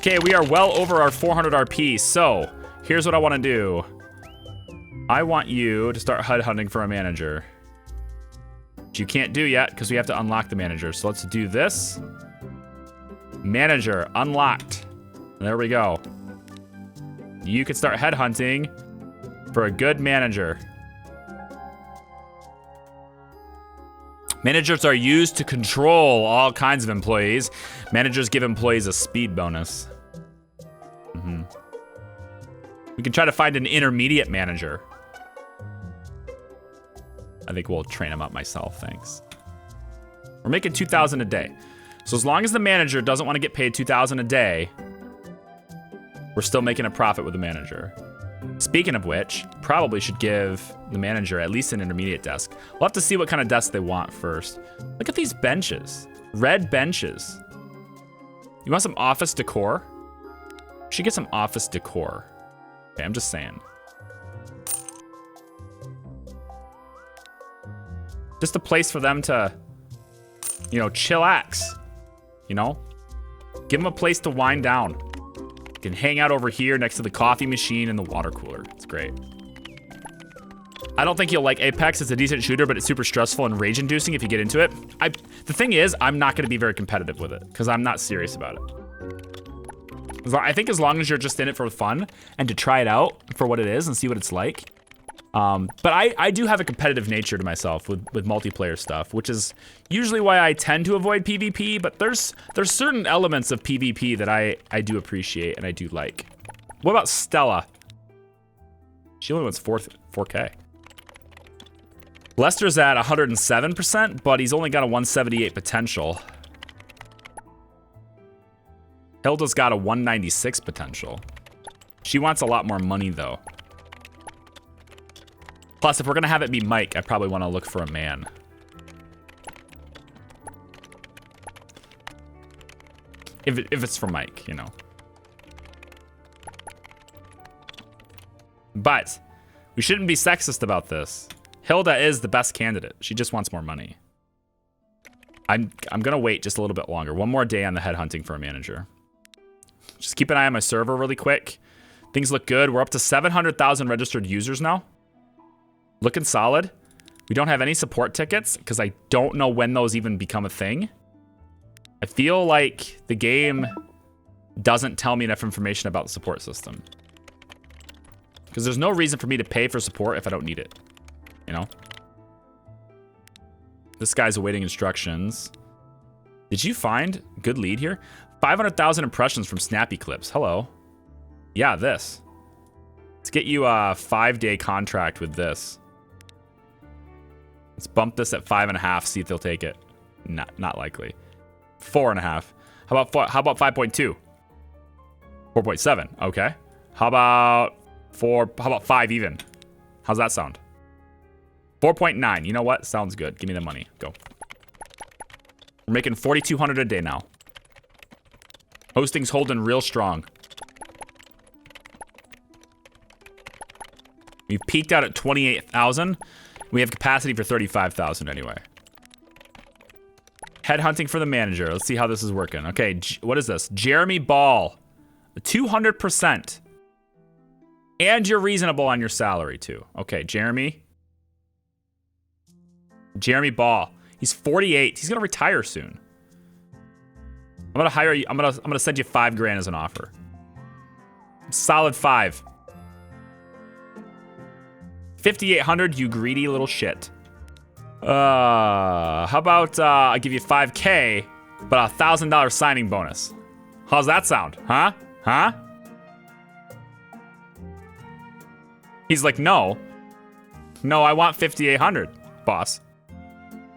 Okay, we are well over our 400 RP, so here's what I want to do. I want you to start HUD hunting for a manager. Which you can't do yet because we have to unlock the manager. So let's do this. Manager unlocked. There we go. You can start headhunting for a good manager. Managers are used to control all kinds of employees. Managers give employees a speed bonus. We can try to find an intermediate manager. I think we'll train him up myself, thanks. We're making 2,000 a day. So as long as the manager doesn't want to get paid 2,000 a day, we're still making a profit with the manager. Speaking of which, probably should give the manager at least an intermediate desk. We'll have to see what kind of desk they want first. Look at these benches. Red benches. You want some office decor? We should get some office decor. Okay, I'm just saying. Just a place for them to, you know, chillax. You know? Give them a place to wind down. You can hang out over here next to the coffee machine and the water cooler. It's great. I don't think you'll like Apex. It's a decent shooter, but it's super stressful and rage-inducing if you get into it. The thing is, I'm not going to be very competitive with it because I'm not serious about it. I think as long as you're just in it for fun and to try it out for what it is and see what it's like. But I do have a competitive nature to myself with multiplayer stuff, which is usually why I tend to avoid PvP, but there's certain elements of PvP that I do appreciate and I do like. What about Stella? She only wants 4K. Lester's at 107%, but he's only got a 178 potential. Hilda's got a 196 potential. She wants a lot more money though. Plus, if we're gonna have it be Mike, I probably want to look for a man. If it's for Mike, you know. But we shouldn't be sexist about this. Hilda is the best candidate. She just wants more money. I'm gonna wait just a little bit longer. One more day on the headhunting for a manager. Just keep an eye on my server really quick. Things look good. We're up to 700,000 registered users now. Looking solid. We don't have any support tickets because I don't know when those even become a thing. I feel like the game doesn't tell me enough information about the support system. Because there's no reason for me to pay for support if I don't need it. You know? This guy's awaiting instructions. Did you find good lead here? 500,000 impressions from Snappy Clips. Hello. Yeah, this. Let's get you a 5-day contract with this. Let's bump this at 5.5, see if they'll take it. Not likely. 4.5. How about 5.2? 4.7. Okay. How about 5 even? How's that sound? 4.9. You know what? Sounds good. Give me the money. Go. We're making 4,200 a day now. Hosting's holding real strong. We've peaked out at 28,000. We have capacity for 35,000 anyway. Headhunting for the manager. Let's see how this is working. Okay, what is this? Jeremy Ball. 200%. And you're reasonable on your salary too. Okay, Jeremy. Jeremy Ball. He's 48. He's gonna retire soon. I'm gonna hire you. I'm gonna send you $5 grand as an offer. Solid 5. 5,800, you greedy little shit. How about I give you 5K, but a $1,000 signing bonus? How's that sound? Huh? Huh? He's like, no. No, I want 5,800, boss.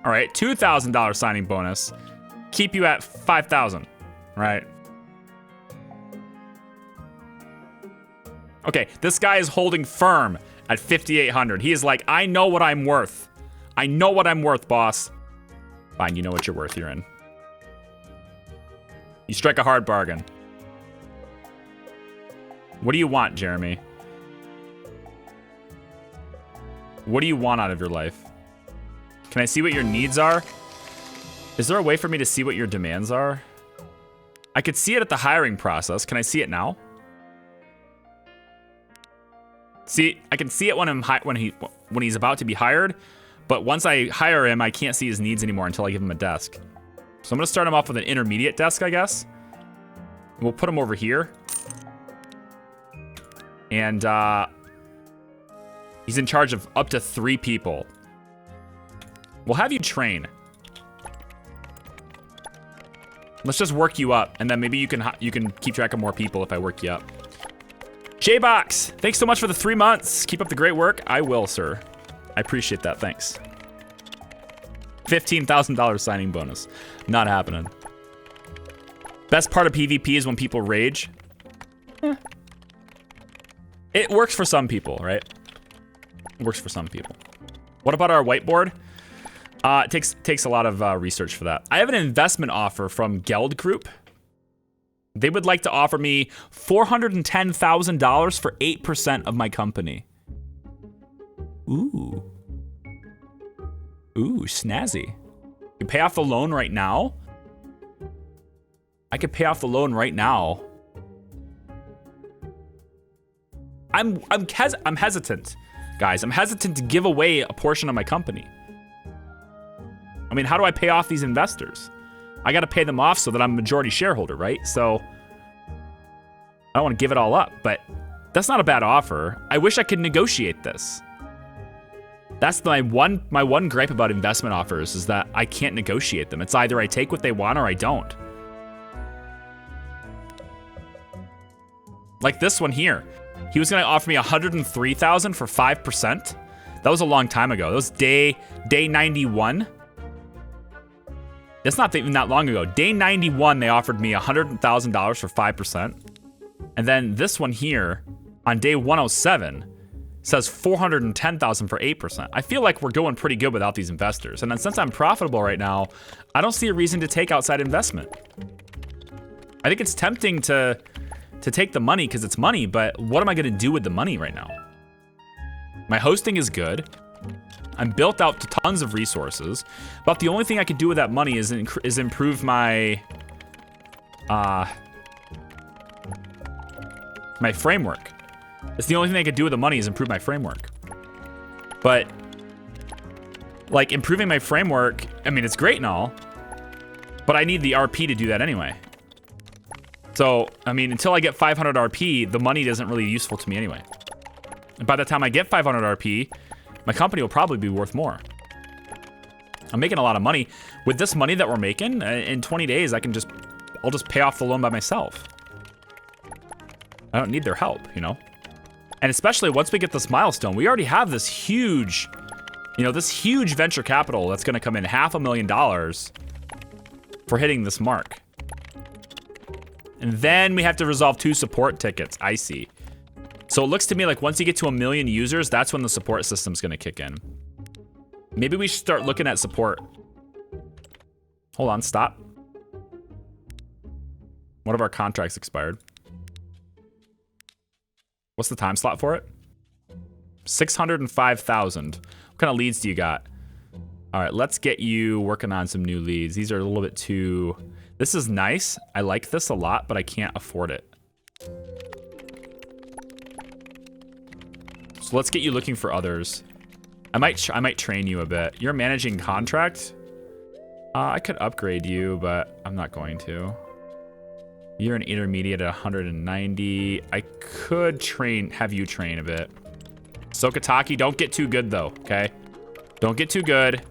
All right, $2,000 signing bonus. Keep you at 5,000, right? Okay, this guy is holding firm at 5,800. He is like, I know what I'm worth. I know what I'm worth, boss. Fine, you know what you're worth. You're in. You strike a hard bargain. What do you want, Jeremy? What do you want out of your life? Can I see what your needs are? Is there a way for me to see what your demands are? I could see it at the hiring process. Can I see it now? See, I can see it when when he's about to be hired, but once I hire him, I can't see his needs anymore until I give him a desk. So I'm gonna start him off with an intermediate desk, I guess. We'll put him over here. And he's in charge of up to 3 people. We'll have you train. Let's just work you up, and then maybe you can keep track of more people if I work you up. J-Box, thanks so much for the 3 months. Keep up the great work. I will, sir. I appreciate that. Thanks. $15,000 signing bonus. Not happening. Best part of PvP is when people rage. It works for some people, right? It works for some people. What about our whiteboard? It takes a lot of research for that. I have an investment offer from Geld Group. They would like to offer me $410,000 for 8% of my company. Ooh. Ooh, snazzy. You pay off the loan right now? I could pay off the loan right now. I'm hesitant, guys. I'm hesitant to give away a portion of my company. I mean, how do I pay off these investors? I got to pay them off so that I'm a majority shareholder, right? So I don't want to give it all up, but that's not a bad offer. I wish I could negotiate this. That's my one gripe about investment offers is that I can't negotiate them. It's either I take what they want or I don't. Like this one here. He was going to offer me $103,000 for 5%. That was a long time ago. That was day 91. It's not even that long ago. Day 91, they offered me $100,000 for 5%. And then this one here, on day 107, says $410,000 for 8%. I feel like we're going pretty good without these investors. And then since I'm profitable right now, I don't see a reason to take outside investment. I think it's tempting to take the money because it's money, but what am I going to do with the money right now? My hosting is good. I'm built out to tons of resources, but the only thing I could do with that money is improve my my framework. It's the only thing I could do with the money is improve my framework. But like improving my framework, I mean, it's great and all, but I need the RP to do that anyway. So, I mean, until I get 500 RP, the money isn't really useful to me anyway. And by the time I get 500 RP, my company will probably be worth more. I'm making a lot of money. With this money that we're making, in 20 days, I'll just pay off the loan by myself. I don't need their help, you know? And especially once we get this milestone, we already have this huge, this huge venture capital that's gonna come in $500,000 for hitting this mark. And then we have to resolve 2 support tickets. I see. So it looks to me like once you get to 1 million users, that's when the support system's gonna kick in. Maybe we should start looking at support. Hold on, stop. One of our contracts expired. What's the time slot for it? 605,000. What kind of leads do you got? All right, let's get you working on some new leads. These are a little bit too... This is nice. I like this a lot, but I can't afford it. So let's get you looking for others. I might train you a bit. You're managing contract. I could upgrade you, but I'm not going to. You're an intermediate at 190. I could have you train a bit. Sokataki, don't get too good though, okay? Don't get too good.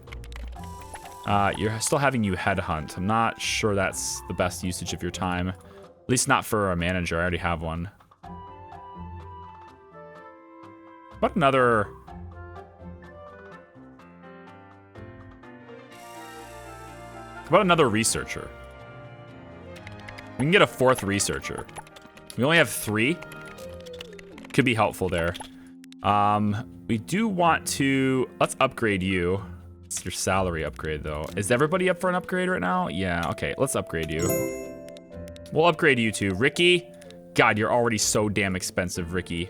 You're still having you headhunt. I'm not sure that's the best usage of your time. At least not for a manager. I already have one. What another... How about another researcher? We can get a 4th researcher. We only have 3. Could be helpful there. We do want to... Let's upgrade you. It's your salary upgrade, though. Is everybody up for an upgrade right now? Yeah, okay. Let's upgrade you. We'll upgrade you too. Ricky. God, you're already so damn expensive, Ricky.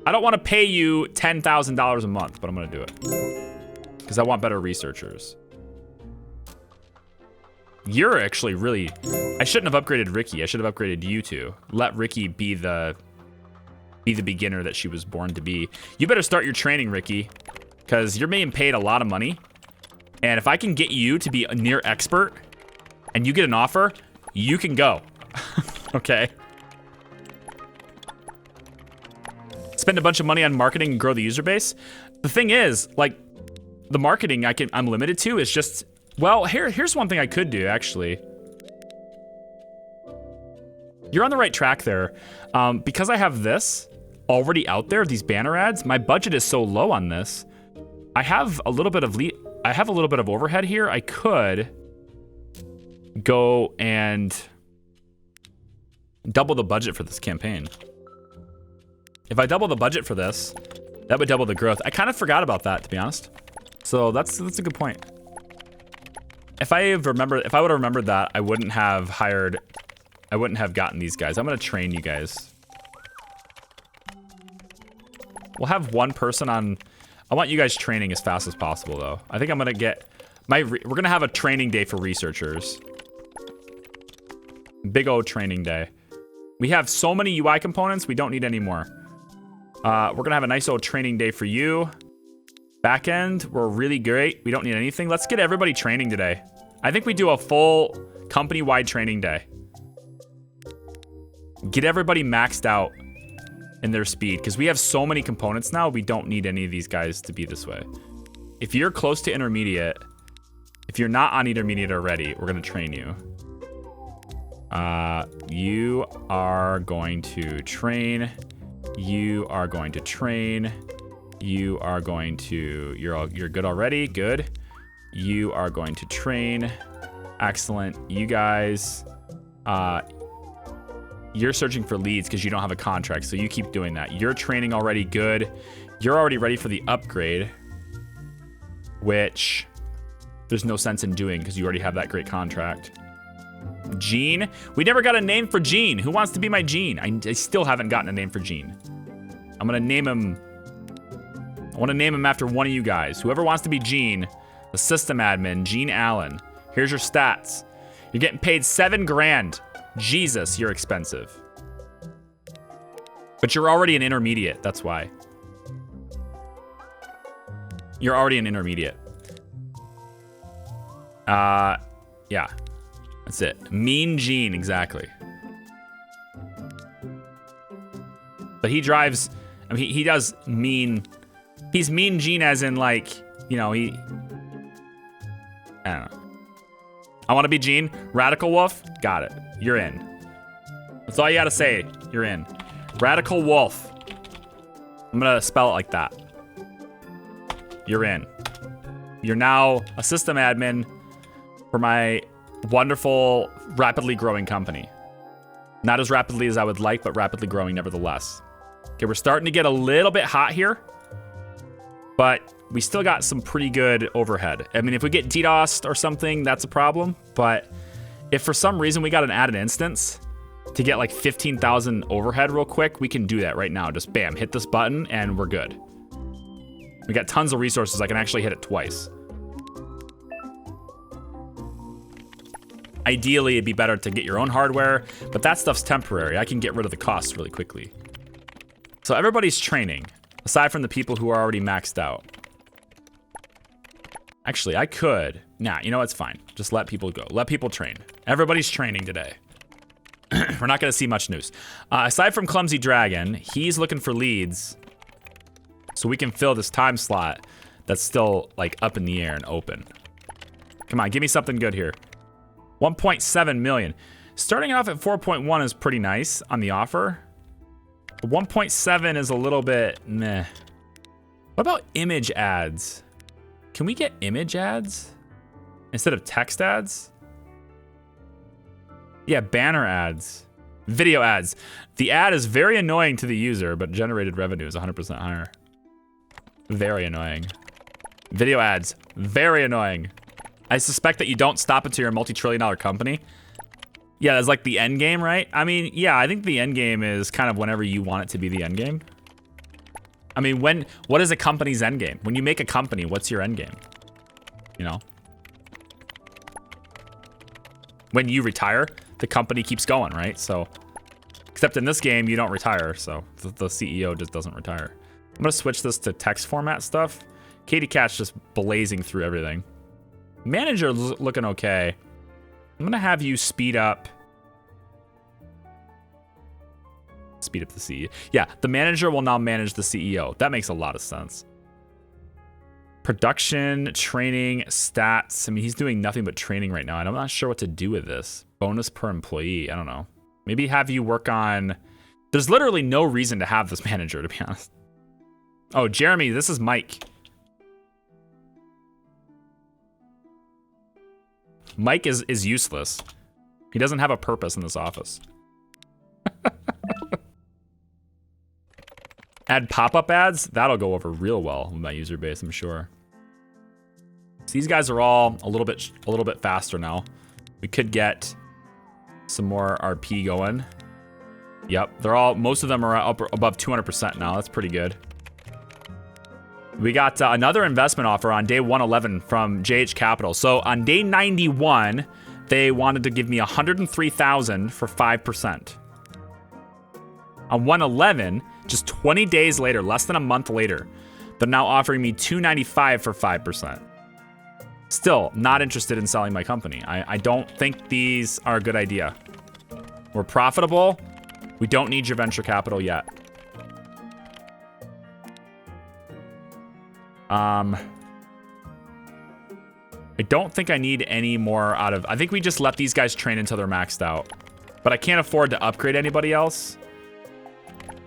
I don't want to pay you $10,000 a month, but I'm going to do it. Because I want better researchers. You're actually really... I shouldn't have upgraded Ricky. I should have upgraded you two. Let Ricky be the beginner that she was born to be. You better start your training, Ricky, because you're being paid a lot of money. And if I can get you to be a near expert and you get an offer, you can go. Okay. Spend a bunch of money on marketing and grow the user base. The thing is, like, the marketing I'm limited to is just... Well, here's one thing I could do, actually. You're on the right track there. Because I have this already out there, these banner ads, my budget is so low on this. I have a little bit of overhead here. I could go and double the budget for this campaign. If I double the budget for this, that would double the growth. I kind of forgot about that, to be honest. So that's a good point. If I would have remembered that, I wouldn't have gotten these guys. I'm gonna train you guys. We'll have one person on. I want you guys training as fast as possible, though. I think I'm gonna get we're gonna have a training day for researchers. Big old training day. We have so many UI components, we don't need any more. We're gonna have a nice old training day for you. Backend, we're really great. We don't need anything. Let's get everybody training today. I think we do a full company-wide training day. Get everybody maxed out in their speed, because we have so many components now, we don't need any of these guys to be this way. If you're close to intermediate, if you're not on intermediate already, we're gonna train you. You are going to train. You are going to train. You are going to, you're good already, good. You are going to train, excellent. You guys, you're searching for leads because you don't have a contract, so you keep doing that. You're training already, good. You're already ready for the upgrade, which there's no sense in doing because you already have that great contract. Gene, we never got a name for Gene. Who wants to be my Gene? I still haven't gotten a name for Gene. I'm gonna name him, I want to name him after one of you guys. Whoever wants to be Gene, the system admin, Gene Allen. Here's your stats. You're getting paid $7 grand. Jesus, you're expensive. But you're already an intermediate, that's why. You're already an intermediate. Yeah. That's it. Mean Gene, exactly. But he drives, I mean, he does mean, he's mean Gene as in like, you know, I don't know. I want to be Gene. Radical Wolf, got it. You're in. That's all you gotta say. You're in. Radical Wolf. I'm gonna spell it like that. You're in. You're now a system admin for my wonderful, rapidly growing company. Not as rapidly as I would like, but rapidly growing nevertheless. Okay, we're starting to get a little bit hot here, but we still got some pretty good overhead. I mean, if we get DDoSed or something, that's a problem. But if for some reason we got an added instance to get like 15,000 overhead real quick, we can do that right now. Just bam, hit this button and we're good. We got tons of resources. I can actually hit it twice. Ideally, it'd be better to get your own hardware, but that stuff's temporary. I can get rid of the costs really quickly. So everybody's training, aside from the people who are already maxed out. Actually, I could. Nah, you know, it's fine. Just let people go. Let people train. Everybody's training today. We're not going to see much news. Aside from Clumsy Dragon, he's looking for leads so we can fill this time slot that's still like up in the air and open. Come on, give me something good here. 1.7 million. Starting off at 4.1 is pretty nice on the offer. 1.7 is a little bit meh. What about image ads? Can we get image ads instead of text ads? Yeah, banner ads. Video ads. The ad is very annoying to the user, but generated revenue is 100% higher. Very annoying. Video ads. Very annoying. I suspect that you don't stop until you're a multi-trillion-dollar company. Yeah, that's like the end game, right? I mean, yeah, I think the end game is kind of whenever you want it to be the end game. I mean, what is a company's end game? When you make a company, what's your end game? You know? when you retire, the company keeps going, right? So, except in this game, you don't retire, so the CEO just doesn't retire. I'm gonna switch this to text format stuff. Katie Cat's just blazing through everything. Manager looking okay. I'm gonna have you speed up. Speed up the CEO. Yeah, the manager will now manage the CEO. That makes a lot of sense. Production, training, stats. I mean, he's doing nothing but training right now, and I'm not sure what to do with this. Bonus per employee. I don't know. Maybe have you work on... There's literally no reason to have this manager, to be honest. Oh, Jeremy, this is Mike. Mike is useless. He doesn't have a purpose in this office. Add pop-up ads. That'll go over real well with my user base, I'm sure. So these guys are all a little bit faster now. We could get some more RP going. Yep, most of them are up above 200% now. That's pretty good. We got another investment offer on day 111 from JH Capital. So on day 91, they wanted to give me 103,000 for 5%. On 111, just 20 days later, less than a month later, they're now offering me 295 for 5%. Still not interested in selling my company. I don't think these are a good idea. We're profitable. We don't need your venture capital yet. I don't think I need any more out of... I think we just let these guys train until they're maxed out. But I can't afford to upgrade anybody else.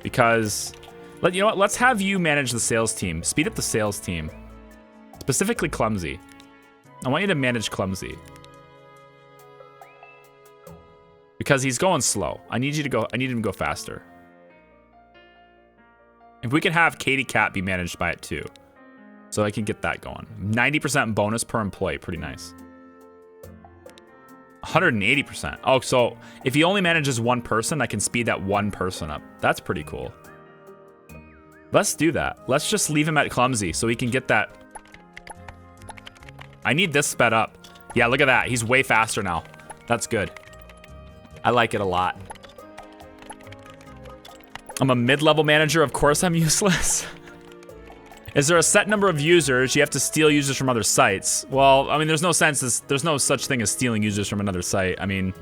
Because... You know what? Let's have you manage the sales team. Speed up the sales team. Specifically Clumsy. I want you to manage Clumsy. Because he's going slow. I need him to go faster. If we could have Katie Cat be managed by it too. So I can get that going. 90% bonus per employee. Pretty nice. 180%. Oh, so if he only manages one person, I can speed that one person up. That's pretty cool. Let's do that. Let's just leave him at Clumsy so he can get that. I need this sped up. Yeah, look at that. He's way faster now. That's good. I like it a lot. I'm a mid-level manager. Of course I'm useless. Is there a set number of users? You have to steal users from other sites. Well, I mean, there's no such thing as stealing users from another site. I mean,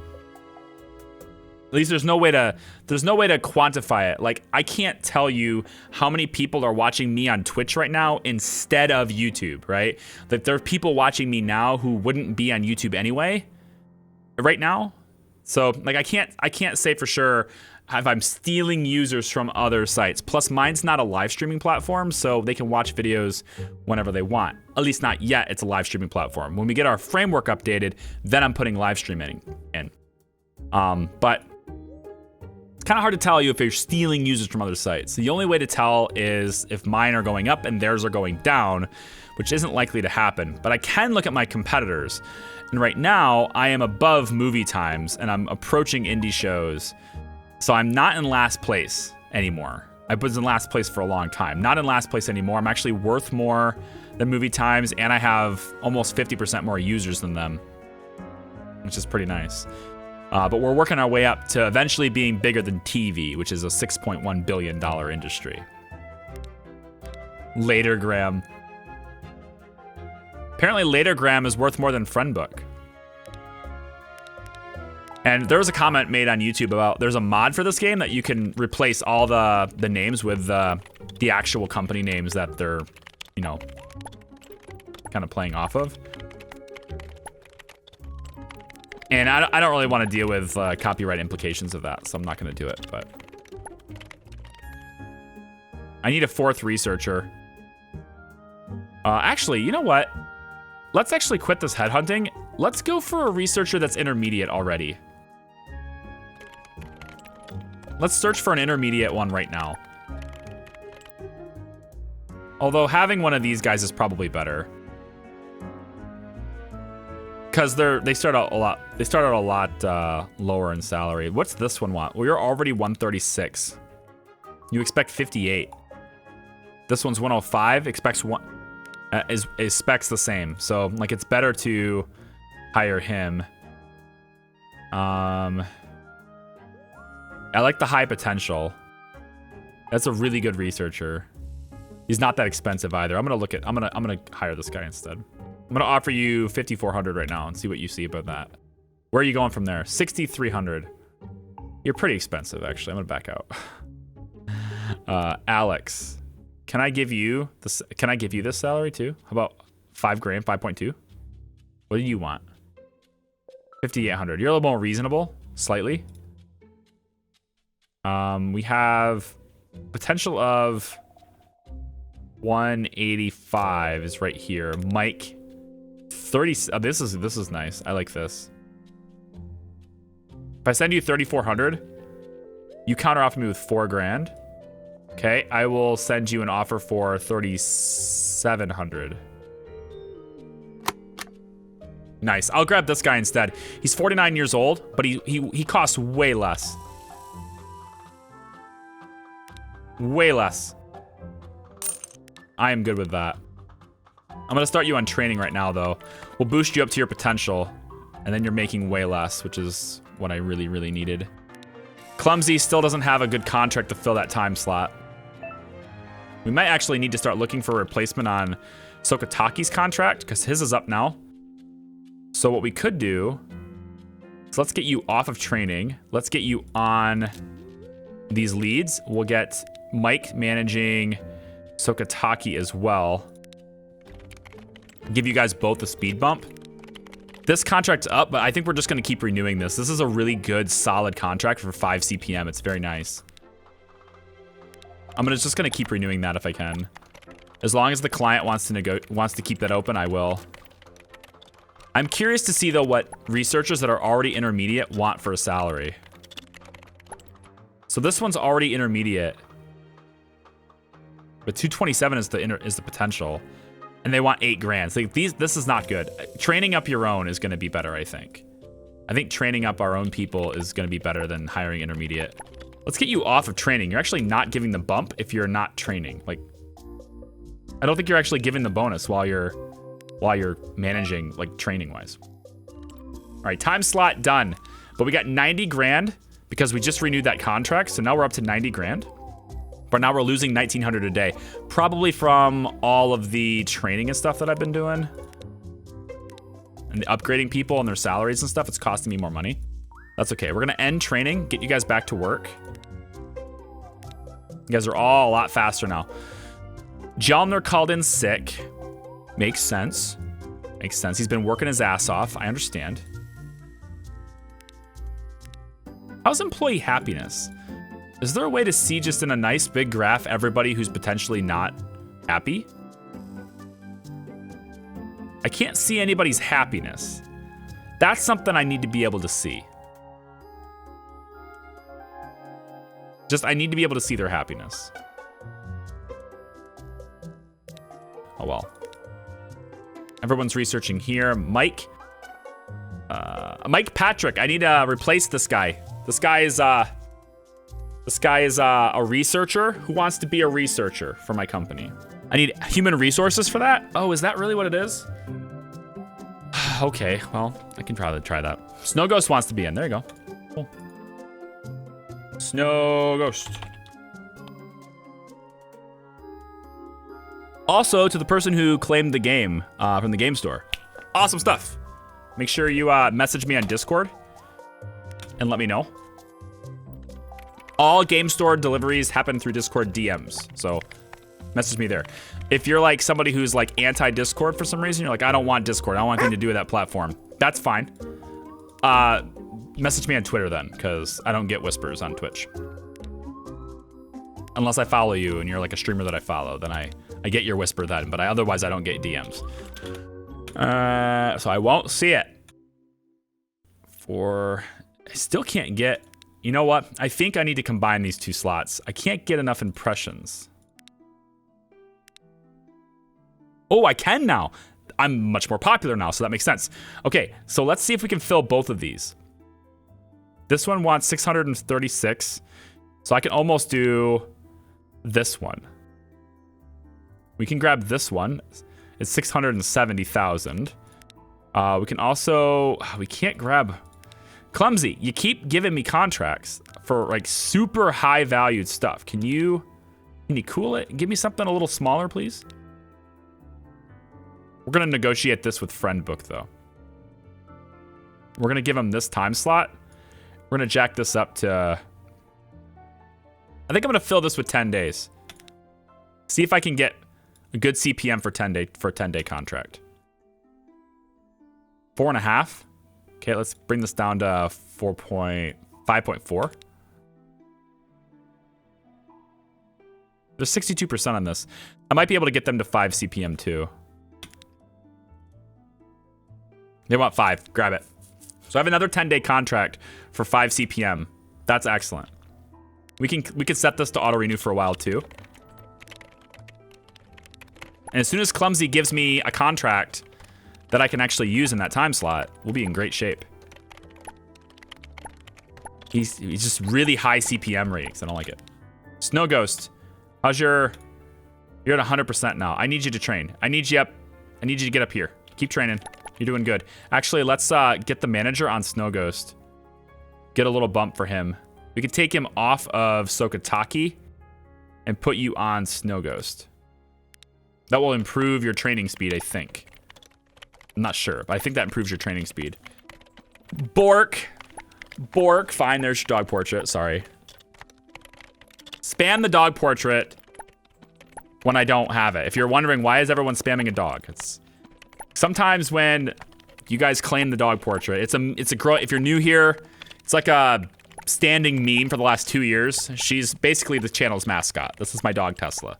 at least there's no way to quantify it. Like, I can't tell you how many people are watching me on Twitch right now instead of YouTube, right? Like, there are people watching me now who wouldn't be on YouTube anyway, right now. So, like, I can't say for sure if I'm stealing users from other sites. Plus, mine's not a live streaming platform, so they can watch videos whenever they want. At least not yet, it's a live streaming platform. When we get our framework updated, then I'm putting live streaming in. But it's kind of hard to tell you if you're stealing users from other sites. The only way to tell is if mine are going up and theirs are going down, which isn't likely to happen. But I can look at my competitors. And right now, I am above movie times, and I'm approaching indie shows. So I'm not in last place anymore. I was in last place for a long time. Not in last place anymore. I'm actually worth more than movie times, and I have almost 50% more users than them, which is pretty nice. But we're working our way up to eventually being bigger than TV, which is a $6.1 billion industry. Latergram. Apparently Latergram is worth more than Friendbook. And there was a comment made on YouTube about there's a mod for this game that you can replace all the names with the actual company names that they're, you know, kind of playing off of. And I don't really want to deal with copyright implications of that, so I'm not going to do it, but I need a fourth researcher. Actually, you know what? Let's actually quit this headhunting. Let's go for a researcher that's intermediate already. Let's search for an intermediate one right now. Although having one of these guys is probably better. Because they start out a lot lower in salary. What's this one want? Well, you're already 136. You expect 58. This one's 105. Expects one. Is specs the same. So like it's better to hire him. I like the high potential. That's a really good researcher. He's not that expensive either. I'm gonna hire this guy instead. I'm gonna offer you 5,400 right now and see what you see about that. Where are you going from there? 6,300. You're pretty expensive, actually. I'm gonna back out. Alex, can I give you this? Can I give you this salary too? How about 5 grand, 5.2? What do you want? 5,800. You're a little more reasonable, slightly. We have potential of 185 is right here. Mike, 30. Oh, this is nice. I like this. If I send you 3,400, you counteroffer me with 4 grand. Okay, I will send you an offer for 3,700. Nice. I'll grab this guy instead. He's 49 years old, but he costs way less. Way less. I am good with that. I'm gonna start you on training right now, though. We'll boost you up to your potential, and then you're making way less, which is what I really, really needed. Clumsy still doesn't have a good contract to fill that time slot. We might actually need to start looking for a replacement on Sokataki's contract, because his is up now. So what we could do is let's get you off of training. Let's get you on these leads. We'll get Mike managing Sokataki as well. Give you guys both a speed bump. This contract's up, but I think we're just going to keep renewing this. This is a really good, solid contract for 5 CPM. It's very nice. I'm just going to keep renewing that if I can. As long as the client wants to keep that open, I will. I'm curious to see, though, what researchers that are already intermediate want for a salary. So this one's already intermediate. But 227 is the potential. And they want 8 grand. So this is not good. Training up your own is going to be better, I think. I think training up our own people is going to be better than hiring intermediate. Let's get you off of training. You're actually not giving the bump if you're not training. Like, I don't think you're actually giving the bonus while you're managing, like, training-wise. All right, time slot done. But we got 90 grand because we just renewed that contract. So now we're up to 90 grand. But now we're losing 1,900 a day. Probably from all of the training and stuff that I've been doing. And the upgrading people and their salaries and stuff. It's costing me more money. That's okay. We're going to end training. Get you guys back to work. You guys are all a lot faster now. Jalner called in sick. Makes sense. Makes sense. He's been working his ass off. I understand. How's employee happiness? Is there a way to see just in a nice big graph everybody who's potentially not happy? I can't see anybody's happiness. That's something I need to be able to see. I need to be able to see their happiness. Oh well. Everyone's researching here. Mike Patrick, I need to replace this guy. This guy is a researcher who wants to be a researcher for my company. I need human resources for that? Oh, is that really what it is? Okay, well, I can probably try that. Snow Ghost wants to be in. There you go. Cool. Snow Ghost. Also, to the person who claimed the game from the game store. Awesome stuff. Make sure you message me on Discord and let me know. All game store deliveries happen through Discord DMs, so message me there. If you're like somebody who's like anti-Discord for some reason, you're like, I don't want Discord, I don't want anything to do with that platform. That's fine. Message me on Twitter then, because I don't get whispers on Twitch. Unless I follow you and you're like a streamer that I follow, then I get your whisper then, but otherwise I don't get DMs. So I won't see it. I still can't get... You know what? I think I need to combine these 2 slots. I can't get enough impressions. Oh, I can now. I'm much more popular now, so that makes sense. Okay, so let's see if we can fill both of these. This one wants 636, so I can almost do this one. We can grab this one. It's 670,000. We can also... We can't grab... Clumsy, you keep giving me contracts for like super high valued stuff. Can you cool it? Give me something a little smaller, please. We're gonna negotiate this with Friend Book though. We're gonna give him this time slot. We're gonna jack this up to, I think I'm gonna fill this with 10 days. See if I can get a good CPM for 10-day contract. 4.5. Okay, let's bring this down to 5.4. There's 62% on this. I might be able to get them to 5 CPM too. They want 5. Grab it. So I have another 10-day contract for 5 CPM. That's excellent. We can set this to auto renew for a while too. And as soon as Clumsy gives me a contract that I can actually use in that time slot, we'll be in great shape. He's just really high CPM ratings. I don't like it. Snow Ghost, how's your... You're at 100% now. I need you to train. I need you to get up here. Keep training. You're doing good. Actually, let's get the manager on Snow Ghost. Get a little bump for him. We could take him off of Sokataki and put you on Snow Ghost. That will improve your training speed, I think. I'm not sure, but I think that improves your training speed. Bork. Fine, there's your dog portrait. Sorry. Spam the dog portrait when I don't have it. If you're wondering why is everyone spamming a dog, it's sometimes when you guys claim the dog portrait. It's a girl. If you're new here, it's like a standing meme for the last 2 years. She's basically the channel's mascot. This is my dog Tesla.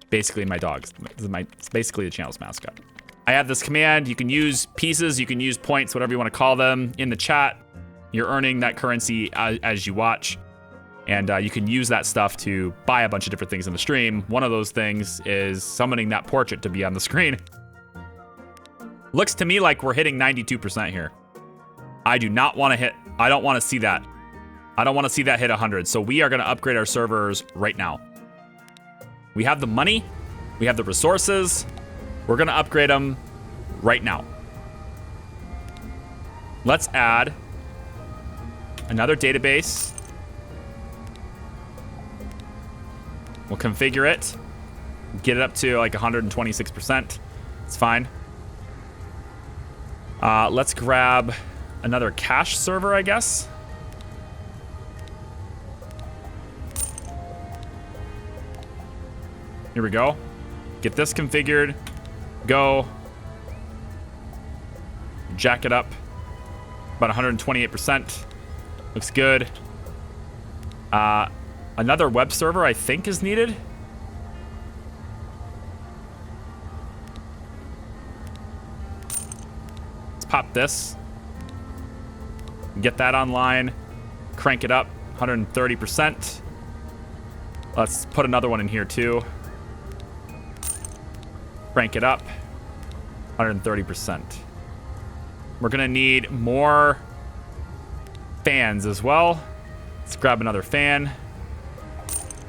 Basically my dog. It's basically the channel's mascot. I have this command. You can use pieces. You can use points, whatever you want to call them, in the chat. You're earning that currency as you watch. And you can use that stuff to buy a bunch of different things in the stream. One of those things is summoning that portrait to be on the screen. Looks to me like we're hitting 92% here. I do not want to hit. I don't want to see that. I don't want to see that hit 100. So we are going to upgrade our servers right now. We have the money. We have the resources. We're going to upgrade them right now. Let's add another database. We'll configure it. Get it up to like 126%. It's fine. Let's grab another cache server, I guess. Here we go. Get this configured. Go. Jack it up. About 128%. Looks good. Another web server, I think, is needed. Let's pop this. Get that online. Crank it up. 130%. Let's put another one in here, too. Crank it up. 130%. We're going to need more fans as well. Let's grab another fan.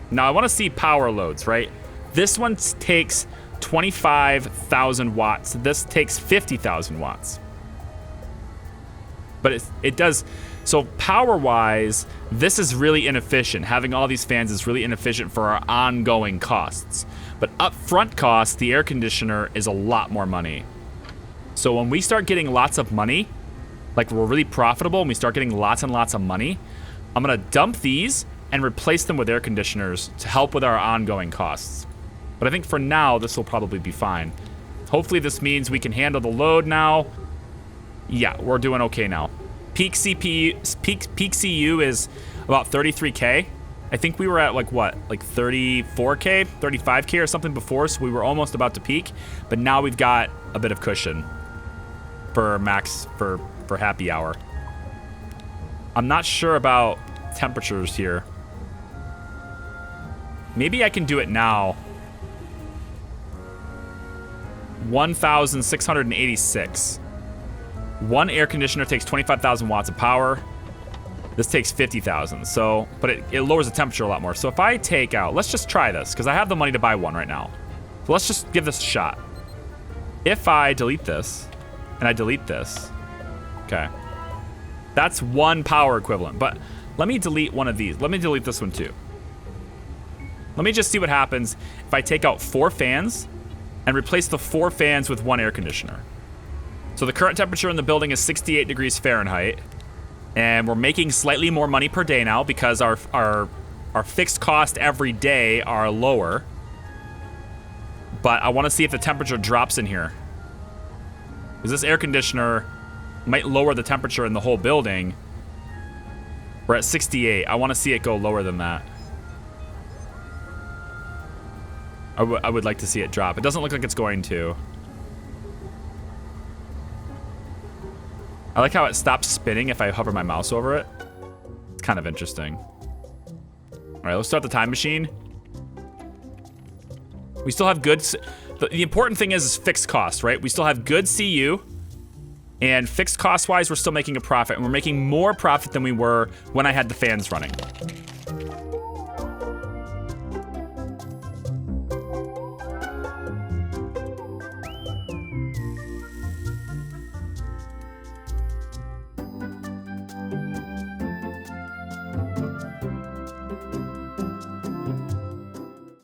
Now, I want to see power loads, right? This one takes 25,000 watts. This takes 50,000 watts. But it does... So power-wise, this is really inefficient. Having all these fans is really inefficient for our ongoing costs. But upfront costs, the air conditioner is a lot more money. So when we start getting lots of money, like we're really profitable and we start getting lots and lots of money, I'm going to dump these and replace them with air conditioners to help with our ongoing costs. But I think for now, this will probably be fine. Hopefully this means we can handle the load now. Yeah, we're doing okay now. Peak CU is about 33K. I think we were at like what? Like 34K, 35K or something before, so we were almost about to peak. But now we've got a bit of cushion for max, for happy hour. I'm not sure about temperatures here. Maybe I can do it now. 1,686. One air conditioner takes 25,000 watts of power. This takes 50,000. So, but it lowers the temperature a lot more. So if I take out, let's just try this because I have the money to buy one right now. So let's just give this a shot. If I delete this and I delete this, okay. That's 1 power equivalent. But let me delete one of these. Let me delete this one too. Let me just see what happens if I take out 4 fans and replace the 4 fans with 1 air conditioner. So the current temperature in the building is 68 degrees Fahrenheit. And we're making slightly more money per day now because our fixed cost every day are lower. But I want to see if the temperature drops in here. Because this air conditioner might lower the temperature in the whole building. We're at 68. I want to see it go lower than that. I would like to see it drop. It doesn't look like it's going to. I like how it stops spinning if I hover my mouse over it. It's kind of interesting. All right, let's start the time machine. We still have good... The important thing is fixed cost, right? We still have good CU. And fixed cost-wise, we're still making a profit. And we're making more profit than we were when I had the fans running.